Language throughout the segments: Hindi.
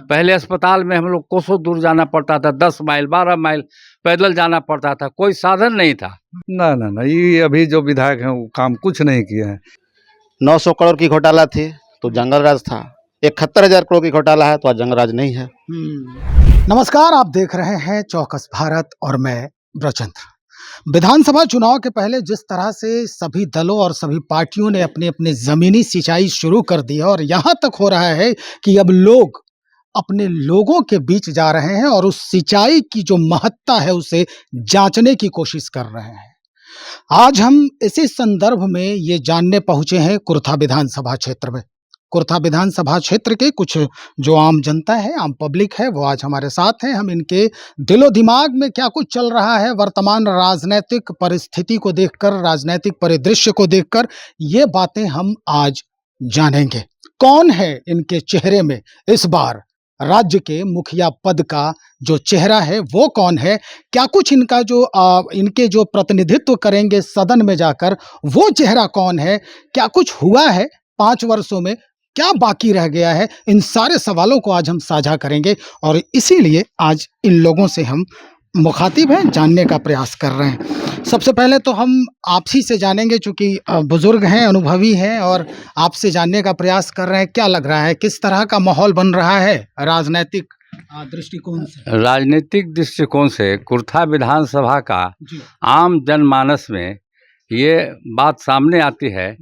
पहले अस्पताल में हम लोग कोसों दूर जाना पड़ता था, 10 माइल 12 माइल पैदल जाना पड़ता था, कोई साधन नहीं था। ना ना ना, ये अभी जो विधायक हैं वो काम कुछ नहीं किए हैं। 900 करोड़ की घोटाला थी तो जंगल राज था, 71,000 करोड़ की घोटाला है तो आज जंगल राज नहीं है। नमस्कार, आप देख रहे हैं चौकस भारत और मैं ब्रजचंद्र। विधानसभा चुनाव के पहले जिस तरह से सभी दलों और सभी पार्टियों ने अपनी अपनी जमीनी सिंचाई शुरू कर दी है और यहाँ तक हो रहा है कि अब लोग अपने लोगों के बीच जा रहे हैं और उस सिंचाई की जो महत्ता है उसे जांचने की कोशिश कर रहे हैं। आज हम इसी संदर्भ में ये जानने पहुंचे हैं कुर्था विधानसभा क्षेत्र में। कुर्था विधानसभा क्षेत्र के कुछ जो आम जनता है, आम पब्लिक है, वो आज हमारे साथ हैं। हम इनके दिलो दिमाग में क्या कुछ चल रहा है वर्तमान राजनीतिक परिस्थिति को देखकर, राजनीतिक परिदृश्य को देखकर, ये बातें हम आज जानेंगे। कौन है इनके चेहरे में इस बार राज्य के मुखिया पद का जो चेहरा है वो कौन है, क्या कुछ इनका जो इनके जो प्रतिनिधित्व करेंगे सदन में जाकर वो चेहरा कौन है, क्या कुछ हुआ है 5 वर्षों में, क्या बाकी रह गया है, इन सारे सवालों को आज हम साझा करेंगे और इसीलिए आज इन लोगों से हम मुखातिब हैं, जानने का प्रयास कर रहे हैं। सबसे पहले तो हम आपसी से जानेंगे, चूँकि बुजुर्ग हैं, अनुभवी हैं और आपसे जानने का प्रयास कर रहे हैं। क्या लग रहा है, किस तरह का माहौल बन रहा है राजनीतिक दृष्टिकोण से? राजनीतिक दृष्टिकोण से कुर्था विधानसभा का आम जनमानस में ये बात सामने आती है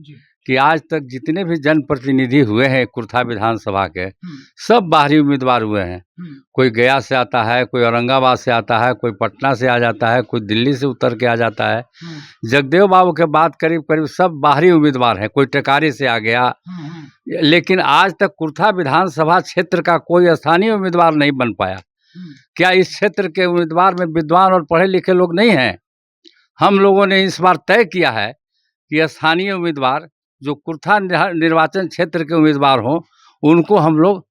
कि आज तक जितने भी जनप्रतिनिधि हुए हैं कुर्था विधानसभा के, सब बाहरी उम्मीदवार हुए हैं। कोई गया से आता है, कोई औरंगाबाद से आता है, कोई पटना से आ जाता है, कोई दिल्ली से उतर के आ जाता है। जगदेव बाबू के बाद करीब करीब सब बाहरी उम्मीदवार हैं, कोई टेकारी से आ गया। लेकिन आज तक कुर्था विधानसभा क्षेत्र का कोई स्थानीय उम्मीदवार नहीं बन पाया। क्या इस क्षेत्र के उम्मीदवार में विद्वान और पढ़े लिखे लोग नहीं हैं? हम लोगों ने इस बार तय किया है कि स्थानीय उम्मीदवार जो कुर्था निर्वाचन क्षेत्र के उम्मीदवार हों, उनको हम लोग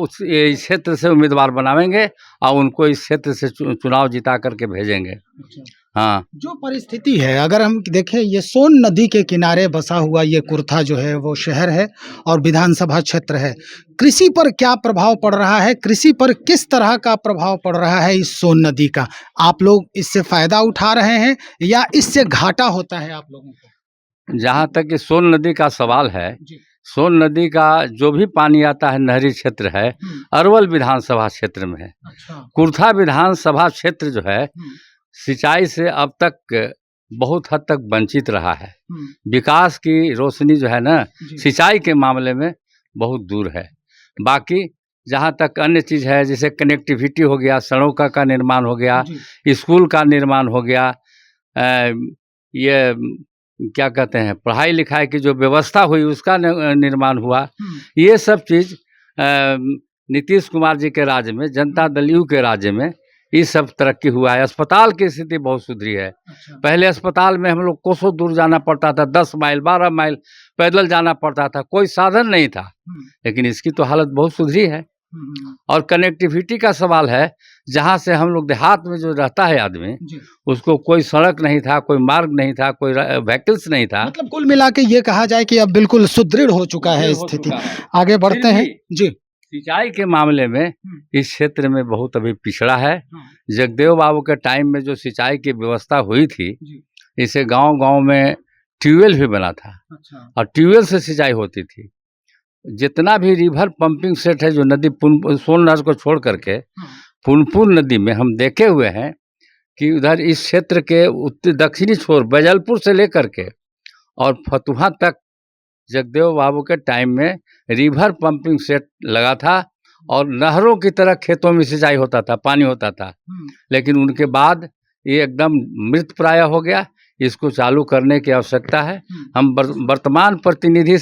उस इस क्षेत्र से उम्मीदवार बनावेंगे और उनको इस क्षेत्र से चुनाव जिता करके भेजेंगे। हाँ, जो परिस्थिति है, अगर हम देखें, ये सोन नदी के किनारे बसा हुआ ये कुर्था जो है वो शहर है और विधानसभा क्षेत्र है। कृषि पर क्या प्रभाव पड़ रहा है, कृषि पर किस तरह का प्रभाव पड़ रहा है इस सोन नदी का? आप लोग इससे फायदा उठा रहे हैं या इससे घाटा होता है आप लोगों को? जहाँ तक कि सोन नदी का सवाल है, सोन नदी का जो भी पानी आता है नहरी क्षेत्र है, अरवल विधानसभा क्षेत्र में है। कुर्था विधानसभा क्षेत्र जो है सिंचाई से अब तक बहुत हद तक वंचित रहा है। विकास की रोशनी जो है ना, सिंचाई के मामले में बहुत दूर है। बाकी जहाँ तक अन्य चीज़ है, जैसे कनेक्टिविटी हो गया, सड़कों का निर्माण हो गया, स्कूल का निर्माण हो गया, ये क्या कहते हैं, पढ़ाई लिखाई की जो व्यवस्था हुई उसका निर्माण हुआ, ये सब चीज़ नीतीश कुमार जी के राज्य में, जनता दल यू के राज्य में ये सब तरक्की हुआ है। अस्पताल की स्थिति बहुत सुधरी है। पहले अस्पताल में हम लोग कोसों दूर जाना पड़ता था, 10 माइल 12 माइल पैदल जाना पड़ता था, कोई साधन नहीं था। लेकिन इसकी तो हालत बहुत सुधरी है। और कनेक्टिविटी का सवाल है, जहाँ से हम लोग देहात में जो रहता है आदमी, उसको कोई सड़क नहीं था, कोई मार्ग नहीं था, कोई व्हीकल्स नहीं था। मतलब कुल मिला के ये कहा जाए कि अब बिल्कुल सुदृढ़ हो चुका है स्थिति। आगे बढ़ते हैं जी। सिंचाई के मामले में इस क्षेत्र में बहुत अभी पिछड़ा है। जगदेव बाबू के टाइम में जो सिंचाई की व्यवस्था हुई थी, इसे गांव-गांव में ट्यूबवेल भी बना था और ट्यूबवेल से सिंचाई होती थी। जितना भी रिवर पंपिंग सेट है जो नदी सोन नहर को छोड़ करके पुनपुन नदी में हम देखे हुए हैं कि उधर इस क्षेत्र के उत्तर दक्षिणी छोर बैजलपुर से लेकर के और फतुहा तक जगदेव बाबू के टाइम में रिवर पंपिंग सेट लगा था और नहरों की तरह खेतों में सिंचाई होता था, पानी होता था। लेकिन उनके बाद ये एकदम मृत प्राय हो गया। इसको चालू करने की आवश्यकता है। हम वर्तमान प्रतिनिधि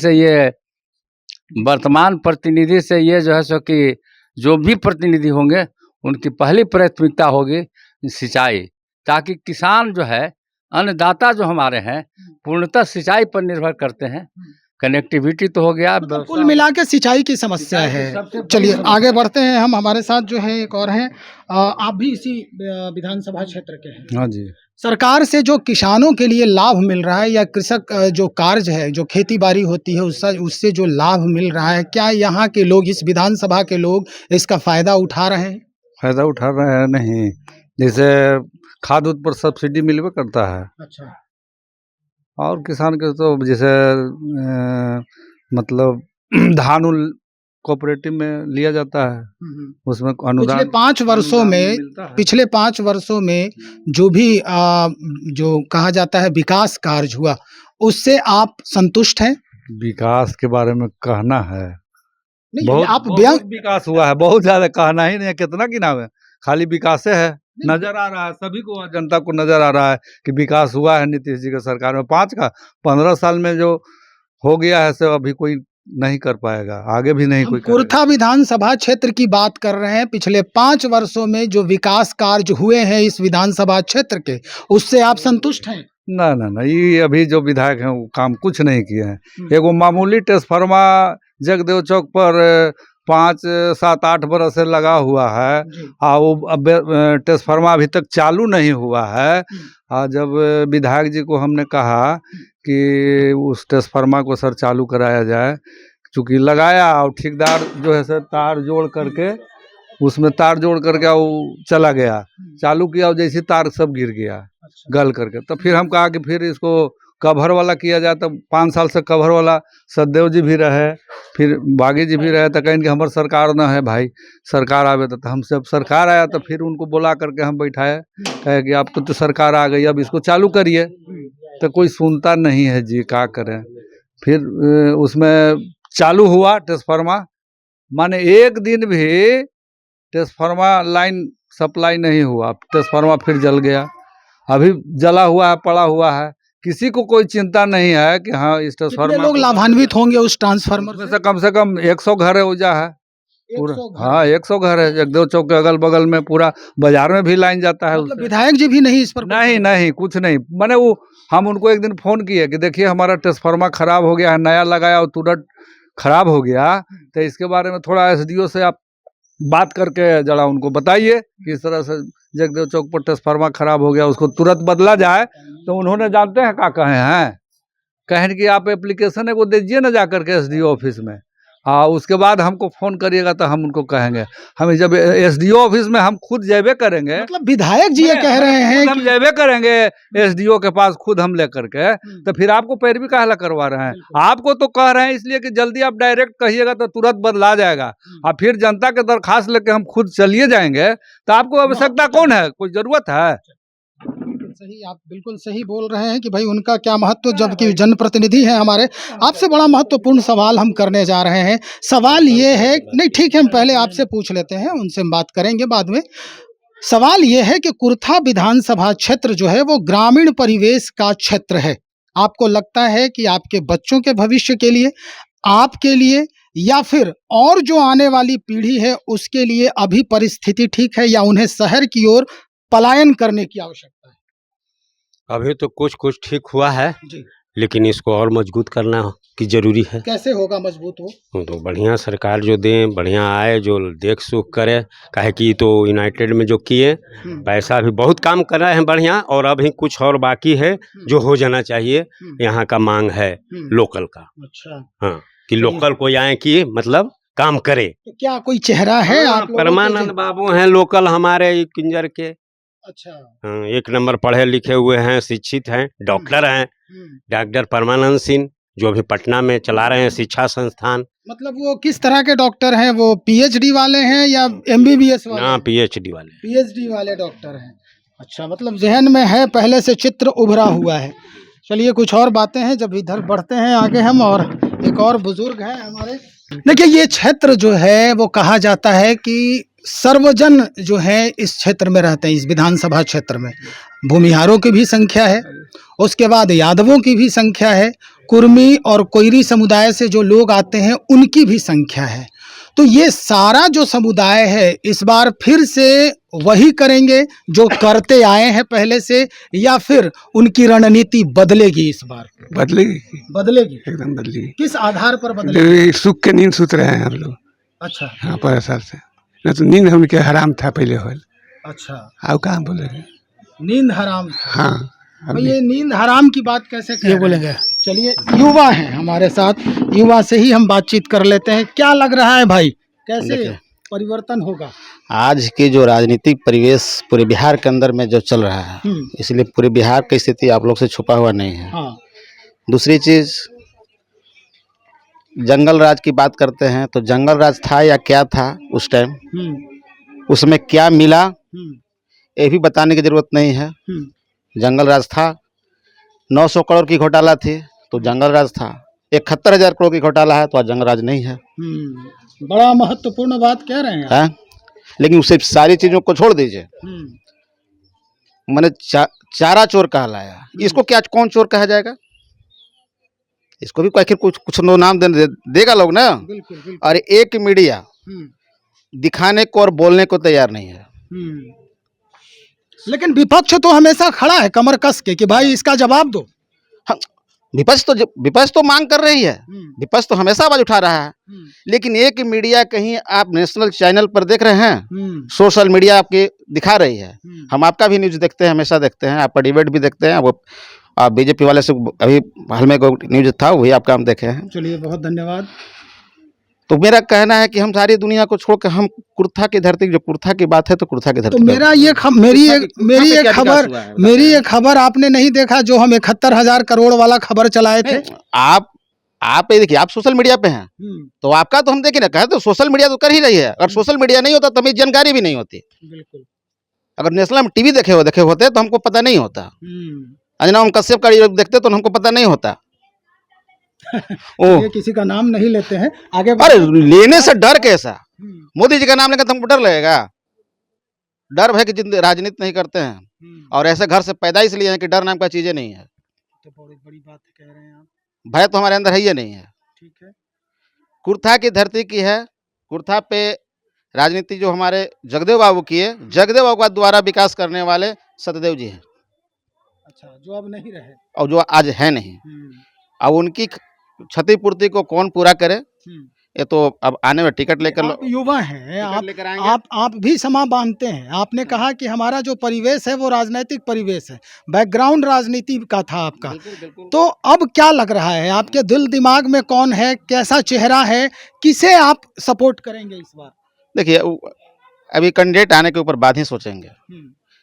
से ये जो है सो कि जो भी प्रतिनिधि होंगे उनकी पहली प्राथमिकता होगी सिंचाई, ताकि किसान जो है, अन्नदाता जो हमारे हैं, पूर्णतः सिंचाई पर निर्भर करते हैं। कनेक्टिविटी तो हो गया, मतलब कुल मिला के सिंचाई की समस्या है। चलिए आगे बढ़ते हैं। हम हमारे साथ जो है एक और हैं, आप भी इसी विधानसभा क्षेत्र के हैं। हाँ जी। सरकार से जो किसानों के लिए लाभ मिल रहा है या कृषक जो कार्य है, जो खेती बाड़ी होती है, उससे जो लाभ मिल रहा है, क्या यहाँ के लोग, इस विधानसभा के लोग इसका फायदा उठा रहे हैं? फायदा उठा रहे हैं नहीं। जैसे खाद उद पर सब्सिडी मिलवे करता है, अच्छा। और किसान के तो जैसे मतलब धान उन कोऑपरेटिव में लिया जाता है, उसमें अनुदान पिछले 5 वर्षों अनुदान में मिलता है। पिछले 5 वर्षों में जो भी जो कहा जाता है विकास कार्य हुआ, उससे आप संतुष्ट हैं? विकास के बारे में कहना है, नहीं, बहुत आप बहुत बयान विकास हुआ है, बहुत ज्यादा कहना ही नहीं है, कितना गिनावे है, खाली विकास है, नजर आ रहा है सभी को, जनता को नजर आ रहा है कि विकास हुआ है नीतीश जी के सरकार में। 15 साल में जो हो गया है सो अभी कोई नहीं कर पाएगा, आगे भी नहीं हम कोई कुर्था विधानसभा क्षेत्र की बात कर रहे हैं। पिछले 5 वर्षों में जो विकास कार्य हुए हैं इस विधानसभा क्षेत्र के, उससे आप संतुष्ट हैं? ना ना ना, ये अभी जो विधायक हैं वो काम कुछ नहीं किए हैं। एगो मामूली ट्रांसफार्मा जगदेव चौक पर 5, 7, 8 बरस से लगा हुआ है, वो अब ट्रांसफार्मा अभी तक चालू नहीं हुआ है। जब विधायक जी को हमने कहा कि उस ट्रांसफार्मा को सर चालू कराया जाए, चूँकि लगाया और ठेकेदार जो है सर तार जोड़ करके उसमें तार जोड़ करके वो चला गया, चालू किया और जैसे तार सब गिर गया गल करके। तो फिर हम कहा कि फिर इसको कवर वाला किया जाए। तो 5 साल से कवर वाला सददेव जी भी रहे, फिर बागी जी भी रहे, तो कहें कि हमारे सरकार ना है भाई, सरकार आवे। तो हम सब सरकार आया तो फिर उनको बुला करके हम बैठाए, कहे कि आपको तो सरकार आ गई, अब इसको चालू करिए। तो कोई सुनता नहीं है जी, क्या करें। फिर उसमें चालू हुआ ट्रांसफार्मा, माने एक दिन भी ट्रांसफार्मा लाइन सप्लाई नहीं हुआ, ट्रांसफार्मा फिर जल गया, अभी जला हुआ है, पड़ा हुआ है। किसी को कोई चिंता नहीं है कि हाँ इस कितने ट्रांसफार्मा लोग लाभान्वित होंगे उस ट्रांसफार्मर में से कम 100 घर है उजा है पूरा। 100 घर। हाँ 100 घर है, जगदेव चौक के अगल बगल में, पूरा बाजार में भी लाइन जाता है मतलब उससे। विधायक जी भी नहीं इस पर? नहीं नहीं, कुछ नहीं। मैंने वो हम उनको एक दिन फोन किए कि देखिए हमारा ट्रांसफार्मर खराब हो गया है, नया लगाया और तुरंत खराब हो गया, तो इसके बारे में थोड़ा एसडीओ से आप बात करके जरा उनको बताइए कि इस तरह से जगदेव चौक पर ट्रांसफार्मर खराब हो गया, उसको तुरंत बदला जाए। तो उन्होंने जानते हैं क्या कहे हैं, कहें कि आप एप्लीकेशन को दीजिए ना जा करके एसडीओ ऑफिस में, हाँ उसके बाद हमको फ़ोन करिएगा तो हम उनको कहेंगे। हम जब एसडीओ ऑफिस में हम खुद जाबे करेंगे, मतलब विधायक जी ये कह रहे हैं हम जाबे करेंगे एसडीओ के पास खुद हम ले करके, तो फिर आपको पैरवी काहे करवा रहे हैं? आपको तो कह रहे हैं इसलिए कि जल्दी आप डायरेक्ट कहिएगा तो तुरंत बदला जाएगा, और फिर जनता के दरखास्त लेके हम खुद चलिए जाएंगे, तो आपको आवश्यकता कौन है, कोई ज़रूरत है? सही, आप बिल्कुल सही बोल रहे हैं कि भाई उनका क्या महत्व, जबकि जनप्रतिनिधि हैं हमारे। आपसे बड़ा महत्वपूर्ण सवाल हम करने जा रहे हैं। सवाल ये है, नहीं ठीक है, हम पहले आपसे पूछ लेते हैं, उनसे हम बात करेंगे बाद में। सवाल ये है कि कुर्था विधानसभा क्षेत्र जो है वो ग्रामीण परिवेश का क्षेत्र है। आपको लगता है कि आपके बच्चों के भविष्य के लिए, आपके लिए, या फिर और जो आने वाली पीढ़ी है उसके लिए अभी परिस्थिति ठीक है, या उन्हें शहर की ओर पलायन करने की आवश्यकता है? अभी तो कुछ कुछ ठीक हुआ है जी। लेकिन इसको और मजबूत करना की जरूरी है। कैसे होगा मजबूत हो? तो बढ़िया सरकार जो दे, बढ़िया आए, जो देख सुख करे, काहे कि तो यूनाइटेड में जो किए पैसा भी बहुत काम कर रहे हैं बढ़िया, और अभी कुछ और बाकी है जो हो जाना चाहिए। यहाँ का मांग है लोकल का। अच्छा, हाँ, कि लोकल कोई आए कि मतलब काम करे। तो क्या कोई चेहरा है आप लोगों के परमानंद बाबू हैं लोकल हमारे किंजर के। अच्छा, हाँ, 1 नंबर पढ़े लिखे हुए हैं, शिक्षित हैं, डॉक्टर हैं, डॉक्टर परमानंद सिंह जो अभी पटना में चला रहे हैं शिक्षा संस्थान। मतलब वो किस तरह के डॉक्टर हैं? वो पीएचडी वाले हैं या एमबीबीएस वाले? हाँ, पीएचडी वाले। पीएचडी वाले डॉक्टर हैं। अच्छा, मतलब जहन में है, पहले से चित्र उभरा हुआ है। चलिए कुछ और बातें हैं, जब इधर बढ़ते हैं आगे हम, और एक और बुजुर्ग हैं हमारे। देखिए ये क्षेत्र जो है वो कहा जाता है कि सर्वजन जो है इस क्षेत्र में रहते हैं, इस विधानसभा क्षेत्र में। भूमिहारों की भी संख्या है, उसके बाद यादवों की भी संख्या है, कुर्मी और कोयरी समुदाय से जो लोग आते हैं उनकी भी संख्या है। तो ये सारा जो समुदाय है इस बार फिर से वही करेंगे जो करते आए हैं पहले से, या फिर उनकी रणनीति बदलेगी इस बार? बदलेगी, बदलेगी। एकदम बदलेगी। किस आधार पर बदलेगी? सुख के नींद सुत रहे हैं हम लोग। अच्छा, हाँ, 5 साल से न तो नींद उनके हराम था पहले हो। अच्छा, आओ कहाँ बोले? नींद हराम था। हाँ तो ये नींद हराम की बात कैसे कह बोलेंगे? चलिए, युवा हैं हमारे साथ, युवा से ही हम बातचीत कर लेते हैं। क्या लग रहा है भाई, कैसे देखिए, परिवर्तन होगा? आज की जो राजनीतिक परिवेश पूरे बिहार के अंदर में जो चल रहा है, इसलिए पूरे बिहार की स्थिति आप लोग से छुपा हुआ नहीं है। हाँ। दूसरी चीज, जंगल राज की बात करते हैं तो जंगल राज था या क्या था उस टाइम, उसमें क्या मिला ये भी बताने की जरूरत नहीं है। जंगल राज था, 900 करोड़ की घोटाला थी तो जंगल राज था। 71,000 करोड़ की घोटाला है तो आज जंगल राज नहीं है। बड़ा महत्वपूर्ण बात कह रहे हैं। है? लेकिन उसे सारी चीजों को छोड़ दीजिए। मैंने चारा चोर कहलाया, इसको क्या कौन चोर कहा जाएगा? इसको भी आखिर कुछ तो नाम देगा लोग ना। बिल्कुल, बिल्कुल। और एक मीडिया दिखाने को और बोलने को तैयार नहीं है। लेकिन विपक्ष तो हमेशा खड़ा है कमर कस के कि भाई इसका जवाब दो। हाँ, विपक्ष तो मांग कर रही है, विपक्ष तो हमेशा आवाज उठा रहा है। लेकिन एक मीडिया, कहीं आप नेशनल चैनल पर देख रहे हैं, सोशल मीडिया आपके दिखा रही है। हम आपका भी न्यूज देखते हैं, हमेशा देखते हैं, आपका डिबेट भी देखते हैं। वो बीजेपी वाले से अभी हाल में न्यूज था, वही आपका हम देखे हैं। चलिए, बहुत धन्यवाद। तो मेरा कहना है कि हम सारी दुनिया को छोड़कर हम कुर्था की धरती, जो कुर्था की बात है तो कुर्था की धरती। तो मेरा ये मेरी एक खबर आपने नहीं देखा, जो हम 71,000 करोड़ वाला खबर चलाए थे? आप ये देखिए, आप सोशल मीडिया पे हैं तो आपका तो हम देखे ना, कहे तो सोशल मीडिया तो कर ही रही है। अगर सोशल मीडिया नहीं होता तो हमें जानकारी भी नहीं होती। बिल्कुल। अगर नेशनल हम टीवी देखे होते तो हमको पता नहीं होता। अंजना ओम कश्यप का देखते तो हमको पता नहीं होता। ये किसी का नाम नहीं लेते हैं, आगे अरे लेने से डर कैसा? मोदी जी का नाम लेकर तो हमको डर लगेगा? डर है कि राजनीति नहीं करते हैं और ऐसे घर से पैदा इसलिए है कि डर नाम का चीजें नहीं है। तो बहुत बड़ी बात कह रहे हैं आप। भय तो हमारे अंदर है ही नहीं है। ठीक है। कुर्था की धरती की है। कुर्था पे राजनीति जो हमारे जगदेव बाबू की है, जगदेव बाबू का द्वारा विकास करने वाले सतदेव जी हैं। अच्छा, जो अब नहीं रहे और जो आज है नहीं। अब उनकी क्षतिपूर्ति को कौन पूरा करे, ये तो अब आने में टिकट लेकर आप युवा हैं, आप भी समा बांधते हैं। आपने कहा कि हमारा जो परिवेश है वो राजनीतिक परिवेश है, बैकग्राउंड राजनीति का था आपका। तो अब क्या लग रहा है, आपके दिल दिमाग में कौन है, कैसा चेहरा है, किसे आप सपोर्ट करेंगे इस बार? देखिए, अभी कैंडिडेट आने के ऊपर बाद ही सोचेंगे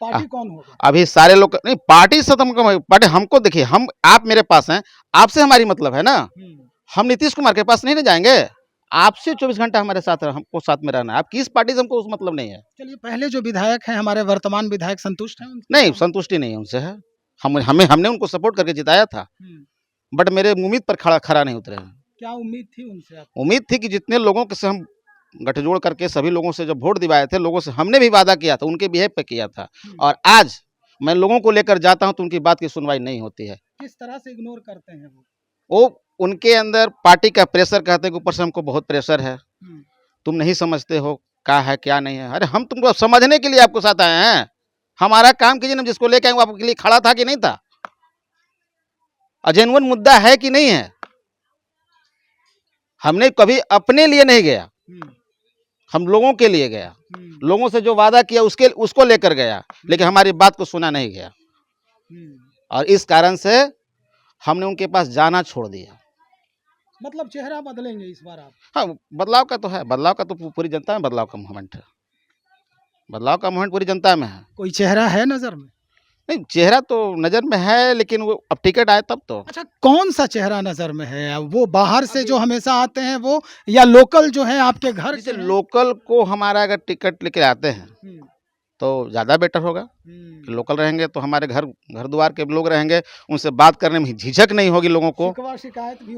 पार्टी कौन होगा। अभी सारे लोग नहीं, पार्टी से पार्टी हमको, देखिए हम, आप मेरे पास हैं, आपसे हमारी मतलब है ना। हम नीतीश कुमार के पास नहीं ना जाएंगे, आपसे 24 घंटा हमारे साथ, हमको साथ में रहना है। आप किस पार्टी से, हमको उस मतलब नहीं है। चलिए, पहले जो विधायक हैं हमारे, वर्तमान विधायक संतुष्ट हैं उनसे? नहीं, संतुष्टि नहीं उनसे है। हमने उनको सपोर्ट करके जिताया था, बट मेरे उम्मीद पर खरा नहीं उतरे हैं। क्या उम्मीद थी उनसे आपको? उम्मीद थी कि जितने लोगों से हम गठजोड़ करके सभी लोगों से जब वोट दिवाए थे, लोगों से हमने भी वादा किया था, उनके बिहेव पे किया था। और आज मैं लोगों को लेकर जाता हूं तो उनकी बात की सुनवाई नहीं होती है। किस तरह से इग्नोर करते हैं वो उनके अंदर पार्टी का प्रेशर, कहते हैं कि ऊपर से हमको बहुत प्रेशर है, तुम नहीं समझते हो क्या है क्या नहीं है। अरे हम तुमको समझने के लिए आपको साथ आए हैं। हमारा काम कीजिए ना, जिसको लेके आए वो आपके लिए खड़ा था कि नहीं था, जेन्युइन मुद्दा है कि नहीं है। हमने कभी अपने लिए नहीं गया, हम लोगों के लिए गया। लोगों से जो वादा किया उसको लेकर गया, लेकिन हमारी बात को सुना नहीं गया। और इस कारण से हमने उनके पास जाना छोड़ दिया। मतलब चेहरा बदलेंगे इस बार आप? हाँ, बदलाव का तो है, बदलाव का तो पूरी जनता में बदलाव का मोमेंट है। बदलाव का मोमेंट पूरी जनता में है। कोई चेहरा है नजर में? नहीं, चेहरा तो नजर में है, लेकिन वो अब टिकट आए तब तो। अच्छा, कौन सा चेहरा नजर में है? वो बाहर से जो हमेशा आते हैं वो, या लोकल जो है आपके घर जैसे लोकल को हमारा अगर टिकट लेके आते हैं तो ज़्यादा बेटर होगा। लोकल रहेंगे तो हमारे घर द्वार के लोग रहेंगे, उनसे बात करने में झिझक नहीं होगी। लोगों को शिकायत भी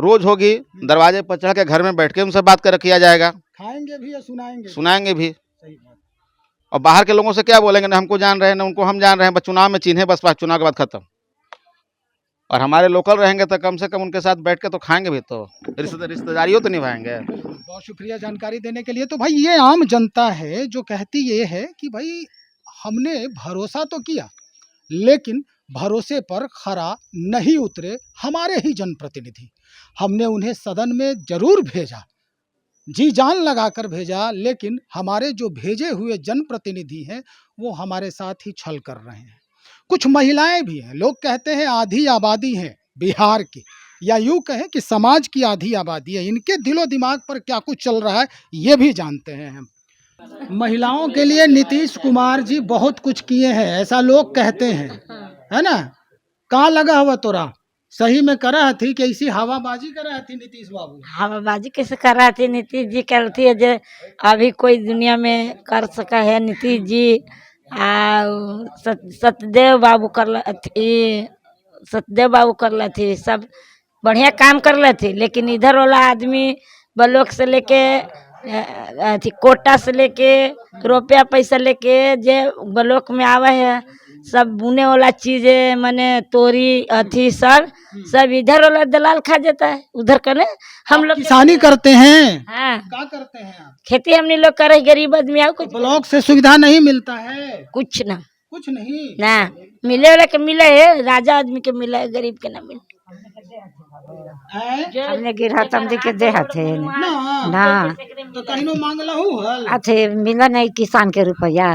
रोज होगी। दरवाजे पर चढ़ के घर में बैठ के उनसे बात कर किया जाएगा। खाएंगे भी या सुनाएंगे भी। सही बात। और बाहर के लोगों से क्या बोलेंगे, ना हमको जान रहे हैं ना उनको हम जान रहे हैं, बस चुनाव में चिन्हे, बस चुनाव के बाद खत्म। और हमारे लोकल रहेंगे तो कम से कम उनके साथ बैठ के तो खाएंगे भी, तो रिश्तेदारियों तो निभाएंगे। बहुत शुक्रिया जानकारी देने के लिए। तो भाई, ये आम जनता है जो कहती ये है कि भाई हमने भरोसा तो किया, लेकिन भरोसे पर खरा नहीं उतरे हमारे ही जनप्रतिनिधि। हमने उन्हें सदन में जरूर भेजा, जी जान लगाकर भेजा, लेकिन हमारे जो भेजे हुए जनप्रतिनिधि हैं वो हमारे साथ ही छल कर रहे हैं। कुछ महिलाएं भी हैं, लोग कहते हैं आधी आबादी है बिहार की, या यूं कहें कि समाज की आधी आबादी है। इनके दिलो दिमाग पर क्या कुछ चल रहा है ये भी जानते हैं हम। महिलाओं के लिए नीतीश कुमार जी बहुत कुछ किए हैं, ऐसा लोग कहते हैं, है ना? कहाँ लगा हुआ तोरा? सही में करा थी कि ऐसी हवाबाजी करा थी नीतीश बाबू? हवाबाजी कैसे कर रहा थी नीतीश जी? करती है जो अभी कोई दुनिया में कर सका है नीतीश जी। सत्यदेव बाबू सत्यदेव बाबू कर थी, सब बढ़िया काम कर रहे थे। लेकिन इधर वाला आदमी ब्लॉक से लेके अथी कोटा से लेके रुपया पैसा लेके जे ब्लॉक में आवे है, सब बुने वाला चीजें माने तोरी अथी सब इधर वाला दलाल खा जाता है। उधर करे हम लोग किसानी करते हैं। हाँ, क्या करते हैं आप? खेती हमने लोग करे, गरीब आदमी आओ कुछ ब्लॉक से सुविधा नहीं मिलता है? कुछ ना कुछ नहीं ना मिले वाला के मिले है, राजा आदमी के मिले है, गरीब के ना मिले। है? हमने गिरा तमदी के दे हथे ना तो कहीं मांग लहू हल। अथे मिला नहीं किसान के रुपया,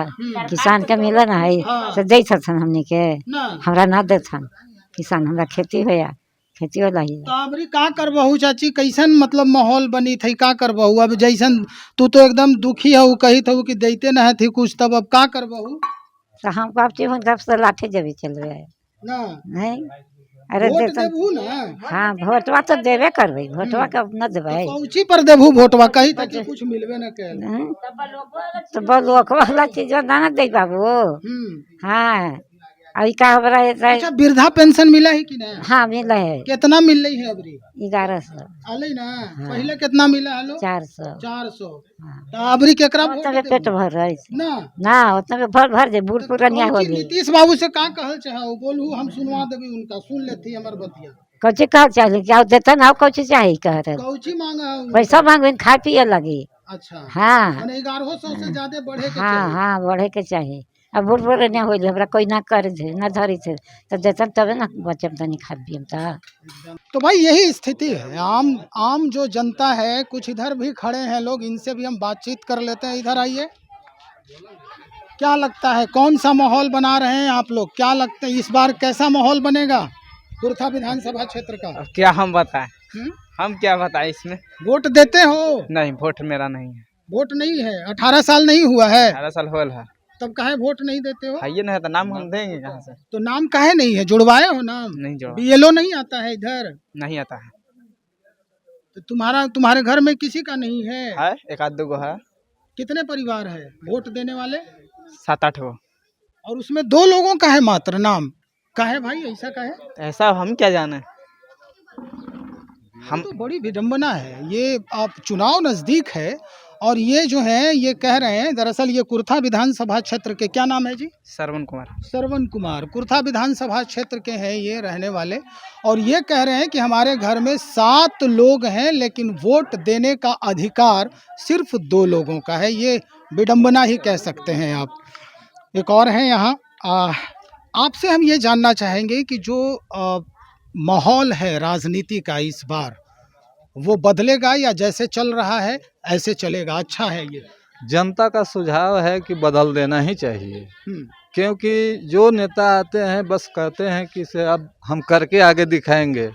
किसान के मिला ना है तो दे छन हमने के, ना हमरा ना दे छन। किसान हमरा खेती होया, खेती वाला ही तो अबरी का करबहू चाची? कैसन मतलब माहौल बनी थी? का करबहू? अब जैसन तू तो एकदम दुखी है, कही था कि देते न थी कुछ, तब अब का करबहू? तो हम कहते हैं तब से लाठे जब चल रहे ना हैं। अरे वोट देते देबू ना? हाँ भोटवा तो देवे करबे, भोटवा कब न देवे? कौची पर देबू भोटवा? कही था कि कुछ मिलबे न कैल। हैं? तो ब्लॉक वाला चीज ना दे बाबू। हाँ अभी का हो रहा है? अच्छा, वृद्धा पेंशन मिला है कि ना? हाँ मिला है कितना मिल रही है अबरी? 1100 आले ना? पहले कितना मिला? हेलो 400 400। तो अबरी केकरा वोट तबे पेट देबू? भर रही ना ना उतना में भर दे बूढ़ पुरानिया हो कौची गई। नीतीश बाबू से का कहल चाहो? बोलू, हम सुनवा देबी उनका, सुन लेती हमर बतिया। कौची कहा चाहिए? क्या देता ना कौची चाहिए कह रहे? कौची मांगा है उनका? पैसा मांगे खाए पिए लगी। अच्छा, हाँ माने 1100 से ज्यादा बढ़े के हाँ चाहिए। हाँ बढ़े के चाहिए। अब बूढ़ पुरानिया हो गई, हमरा कोई ना करे थे ना धरी थे तो देता तबे ना बचम तनी खा पियम ता। तो भाई यही स्थिति है। आम जो जनता है, कुछ इधर भी खड़े हैं लोग, इनसे भी हम बातचीत कर लेते हैं। इधर आइए। क्या लगता है, कौन सा माहौल बना रहे हैं आप लोग? क्या लगता है इस बार कैसा माहौल बनेगा कुर्था विधानसभा क्षेत्र का? अब क्या हम बताएं? हम्म? हम क्या बताएं इसमें? वोट देते हो? नहीं, वोट मेरा नहीं है। वोट नहीं है? 18 साल नहीं हुआ है? 18 साल होल है। तब काहे वोट नहीं देते हो? है नहीं तो नाम हम देंगे कहाँ से? तो नाम काहे नहीं है? जुड़वाए हो नाम? नहीं जोड़ा, बीएलओ नहीं आता है इधर? नहीं आता है। तो तुम्हारे घर में किसी का नहीं है? है एक आध दो गो है, कितने परिवार है वोट देने वाले? 7-8 गो। और उसमें 2 लोगों का है मात्र नाम? काहे भाई, ऐसा काहे? ऐसा हम क्या जाने। हम तो बड़ी विडंबना है ये। आप चुनाव नजदीक है और ये जो है ये कह रहे हैं, दरअसल ये कुर्था विधानसभा क्षेत्र के, क्या नाम है जी? श्रवण कुमार। श्रवण कुमार। कुर्था विधानसभा क्षेत्र के हैं ये रहने वाले, और ये कह रहे हैं कि हमारे घर में 7 लोग हैं लेकिन वोट देने का अधिकार सिर्फ 2 लोगों का है। ये विडंबना ही कह सकते हैं आप। एक और है यहाँ, आपसे हम ये जानना चाहेंगे कि जो माहौल है राजनीति का इस बार, वो बदलेगा या जैसे चल रहा है ऐसे चलेगा? अच्छा है ये? जनता का सुझाव है कि बदल देना ही चाहिए, क्योंकि जो नेता आते हैं बस कहते हैं कि इसे अब हम करके आगे दिखाएंगे,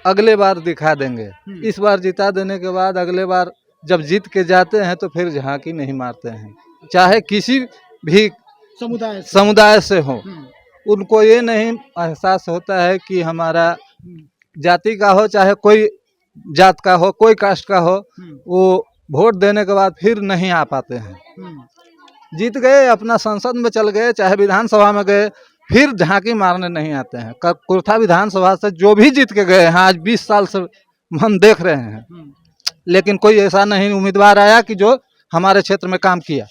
अगले बार दिखा देंगे। इस बार जिता देने के बाद अगले बार जब जीत के जाते हैं तो फिर झांकी नहीं मारते हैं, चाहे किसी भी समुदाय से हो। उनको ये नहीं एहसास होता है कि हमारा जाति का हो, चाहे कोई जात का हो, कोई कास्ट का हो, वो वोट देने के बाद फिर नहीं आ पाते हैं। जीत गए, अपना संसद में चल गए, चाहे विधानसभा में गए, फिर झांकी मारने नहीं आते हैं। कुर्था विधानसभा से जो भी जीत के गए हैं, आज 20 साल से हम देख रहे हैं, लेकिन कोई ऐसा नहीं उम्मीदवार आया कि जो हमारे क्षेत्र में काम किया।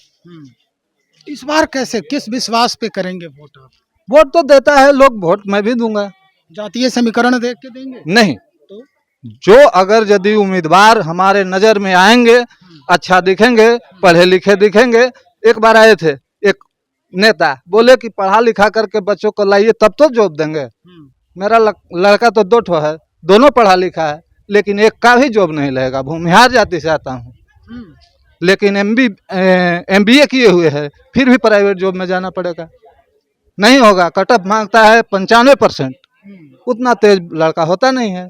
इस बार कैसे, किस विश्वास पे करेंगे वोट आप? वोट तो देता है लोग, वोट मैं भी दूंगा। जातीय समीकरण देख के देंगे? नहीं, तो जो अगर यदि उम्मीदवार हमारे नजर में आएंगे, अच्छा दिखेंगे, पढ़े लिखे दिखेंगे। एक बार आए थे एक नेता, बोले कि पढ़ा लिखा करके बच्चों को लाइए तब तो जॉब देंगे। मेरा लड़का तो 2 ठो है, दोनों पढ़ा लिखा है, लेकिन एक का भी जॉब नहीं लगेगा। भूमिहार जाति से आता हूँ, लेकिन MBA किए हुए हैं, फिर भी प्राइवेट जॉब में जाना पड़ेगा, नहीं होगा। कट ऑफ मांगता है 95%, उतना तेज लड़का होता नहीं है।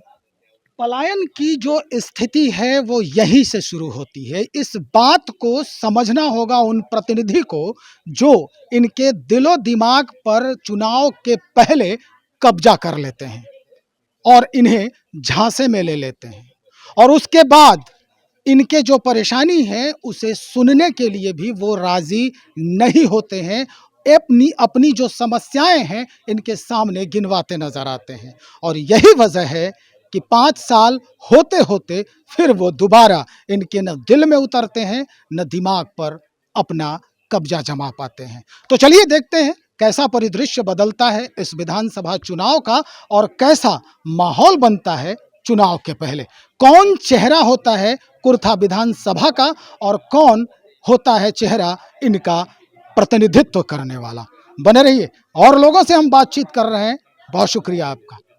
पलायन की जो स्थिति है वो यहीं से शुरू होती है। इस बात को समझना होगा उन प्रतिनिधि को जो इनके दिलो दिमाग पर चुनाव के पहले कब्जा कर लेते हैं और इन्हें झांसे में ले लेते हैं, और उसके बाद इनके जो परेशानी है उसे सुनने के लिए भी वो राजी नहीं होते हैं। अपनी जो समस्याएं हैं इनके सामने गिनवाते नजर आते हैं, और यही वजह है कि 5 साल होते होते फिर वो दोबारा इनके न दिल में उतरते हैं न दिमाग पर अपना कब्जा जमा पाते हैं। तो चलिए देखते हैं कैसा परिदृश्य बदलता है इस विधानसभा चुनाव का और कैसा माहौल बनता है चुनाव के पहले। कौन चेहरा होता है कुर्था विधानसभा का और कौन होता है चेहरा इनका प्रतिनिधित्व करने वाला। बने रहिए, और लोगों से हम बातचीत कर रहे हैं। बहुत शुक्रिया आपका।